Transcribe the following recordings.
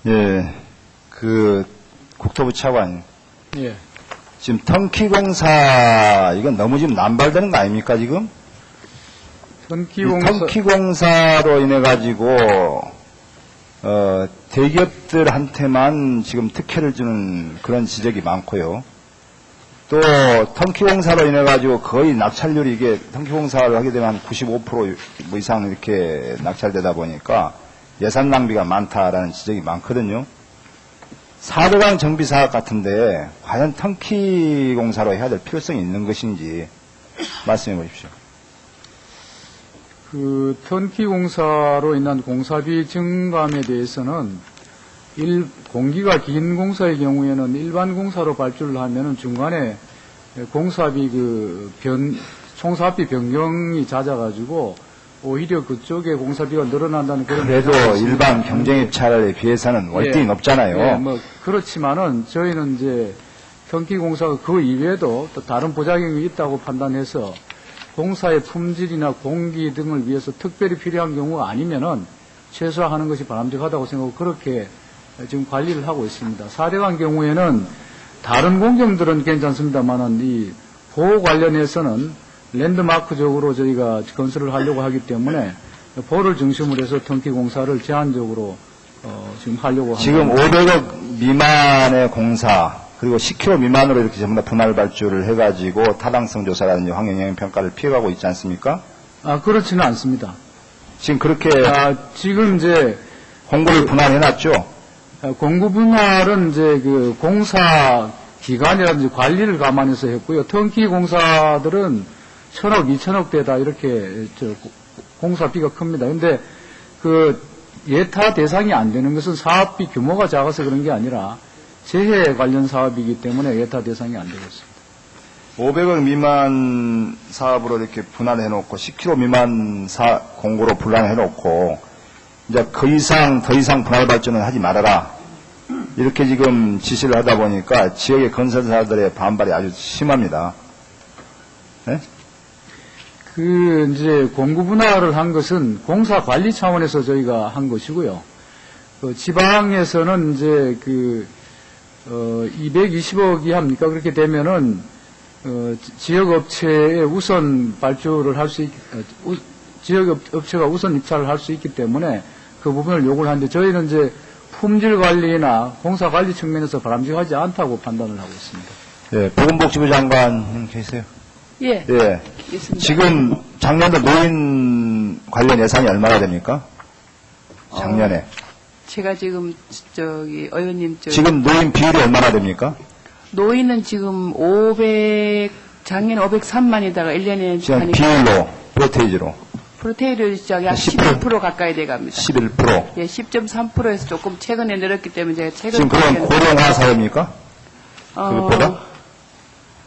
예, 국토부 차관. 예. 지금 턴키공사, 이건 너무 지금 남발되는 거 아닙니까, 지금? 턴키공사로 인해가지고, 대기업들한테만 지금 특혜를 주는 그런 지적이 많고요. 또, 턴키공사로 인해가지고 거의 낙찰률이 이게, 턴키공사를 하게 되면 한 95% 뭐 이상 이렇게 낙찰되다 보니까 예산 낭비가 많다라는 지적이 많거든요. 4대강 정비사업 같은데 과연 턴키공사로 해야 될 필요성이 있는 것인지 말씀해 보십시오. 턴키공사로 인한 공사비 증감에 대해서는 공기가 긴 공사의 경우에는 일반 공사로 발주를 하면은 중간에 공사비 총사비 변경이 잦아가지고 오히려 그쪽에 공사비가 늘어난다는 그런. 그래도 일반 경쟁입찰에 비해서는 월등히 높잖아요. 예, 뭐 그렇지만은 저희는 이제 턴키공사가 그 이외에도 또 다른 부작용이 있다고 판단해서 공사의 품질이나 공기 등을 위해서 특별히 필요한 경우가 아니면은 최소화하는 것이 바람직하다고 생각하고 그렇게 지금 관리를 하고 있습니다. 4대강 경우에는 다른 공정들은 괜찮습니다만은 이 보호 관련해서는 랜드마크적으로 저희가 건설을 하려고 하기 때문에 보호를 중심으로 해서 턴키공사를 제한적으로 지금 하려고 합니다. 지금 500억 미만의 공사 그리고 10km 미만으로 이렇게 전부 다 분할 발주를 해가지고 타당성 조사라든지 환경영향 평가를 피해가고 있지 않습니까? 그렇지는 않습니다. 지금 그렇게 지금 이제 공고를 분할해놨죠? 공고 분할은 이제 공사 기간이라든지 관리를 감안해서 했고요. 턴키 공사들은 1,000억, 2,000억대다 이렇게 공사비가 큽니다. 근데 예타 대상이 안 되는 것은 사업비 규모가 작아서 그런 게 아니라 재해 관련 사업이기 때문에 예타 대상이 안 되고 있습니다. 500억 미만 사업으로 이렇게 분할해놓고 10km 미만 공고로 분할해놓고 이제 더 이상 분할 발전은 하지 말아라. 이렇게 지금 지시를 하다 보니까 지역의 건설사들의 반발이 아주 심합니다. 네? 이제 공구 분할을 한 것은 공사 관리 차원에서 저희가 한 것이고요. 지방에서는 이제 220억이 합니까? 그렇게 되면은, 지역업체에 우선 발주를 지역업체가 우선 입찰을 할 수 있기 때문에 그 부분을 요구를 하는데 저희는 이제 품질 관리나 공사 관리 측면에서 바람직하지 않다고 판단을 하고 있습니다. 예, 보건복지부 장관 계세요? 예. 예. 있습니다. 지금 작년도 노인 관련 예산이 얼마나 됩니까? 작년에. 제가 지금 의원님 지금 노인 비율이 얼마나 됩니까? 노인은 지금 작년 503만이다가 1년에 지금 비율로 프로테이로 약 11% 가까이 돼갑니다. 11%. 예, 10.3%에서 조금 최근에 늘었기 때문에 제가 지금 그건 고령화 사회입니까? 그것보다?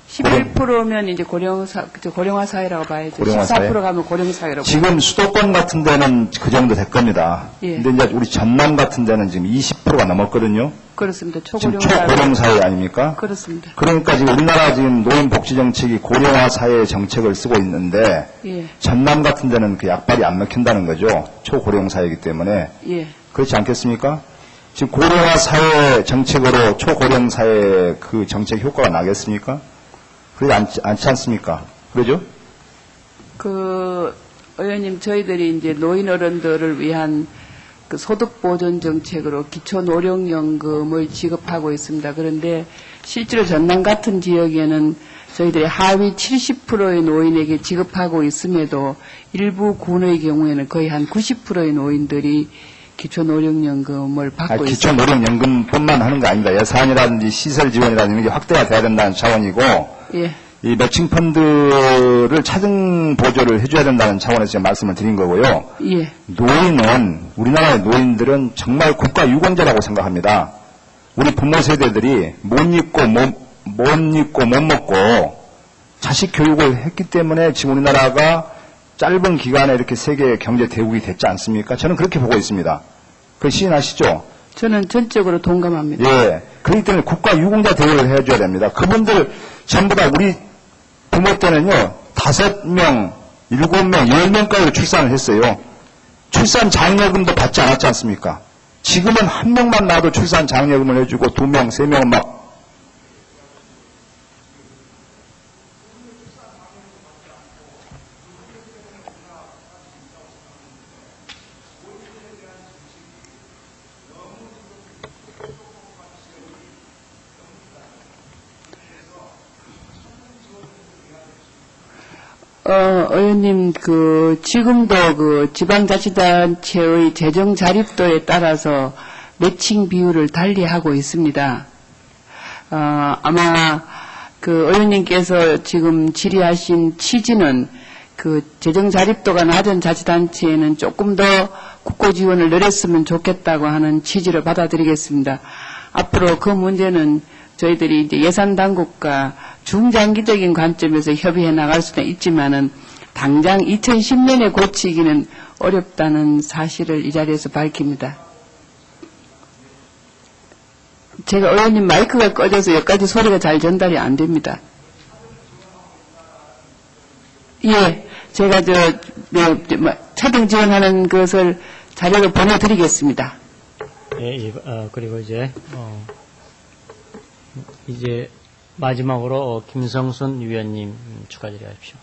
11%면 이제 고령화 사회라고 봐야죠. 14% 가면 고령 사회라고. 지금 수도권 같은 데는 그 정도 될 겁니다. 예. 근데 이제 우리 전남 같은 데는 지금 20%가 넘었거든요. 그렇습니다. 지금 초고령 사회 아닙니까? 그렇습니다. 그러니까 지금 우리나라 지금 노인 복지 정책이 고령화 사회 정책을 쓰고 있는데 예. 전남 같은 데는 그 약발이 안 먹힌다는 거죠. 초고령 사회이기 때문에. 예. 그렇지 않겠습니까? 지금 고령화 사회 정책으로 초고령 사회 그 정책 효과가 나겠습니까? 그러지 않지 않습니까? 그러죠? 의원님, 저희들이 이제 노인 어른들을 위한 소득 보존 정책으로 기초 노령연금을 지급하고 있습니다. 그런데 실제로 전남 같은 지역에는 저희들이 하위 70%의 노인에게 지급하고 있음에도 일부 군의 경우에는 거의 한 90%의 노인들이 기초 노령연금을 받고 기초 있습니다. 노령연금뿐만 하는 거 아닙니다. 예산이라든지 시설 지원이라든지 이게 확대가 돼야 된다는 차원이고, 예. 이 매칭 펀드를 차등 보조를 해줘야 된다는 차원에서 제가 말씀을 드린 거고요. 예. 우리나라의 노인들은 정말 국가 유공자라고 생각합니다. 우리 부모 세대들이 못 입고 못 먹고 자식 교육을 했기 때문에 지금 우리나라가 짧은 기간에 이렇게 세계 경제 대국이 됐지 않습니까? 저는 그렇게 보고 있습니다. 그 시인하시죠? 저는 전적으로 동감합니다. 예. 그렇기 때문에 국가 유공자 대우를 해줘야 됩니다. 그분들 전부 다 우리 부모 때는요, 5명, 7명, 10명까지 출산을 했어요. 출산 장려금도 받지 않았지 않습니까? 지금은 한 명만 나도 출산 장려금을 해주고 2명, 3명은 막 의원님, 지금도 지방자치단체의 재정 자립도에 따라서 매칭 비율을 달리하고 있습니다. 아마 의원님께서 지금 질의하신 취지는 재정 자립도가 낮은 자치단체에는 조금 더 국고 지원을 늘렸으면 좋겠다고 하는 취지를 받아들이겠습니다. 앞으로 그 문제는 저희들이 이제 예산 당국과 중장기적인 관점에서 협의해 나갈 수는 있지만은 당장 2010년에 고치기는 어렵다는 사실을 이 자리에서 밝힙니다. 제가 의원님 마이크가 꺼져서 여기까지 소리가 잘 전달이 안 됩니다. 예, 제가 차등 지원하는 것을 자료를 보내드리겠습니다. 예, 그리고 이제 마지막으로 김성순 위원님 추가 질의하십시오.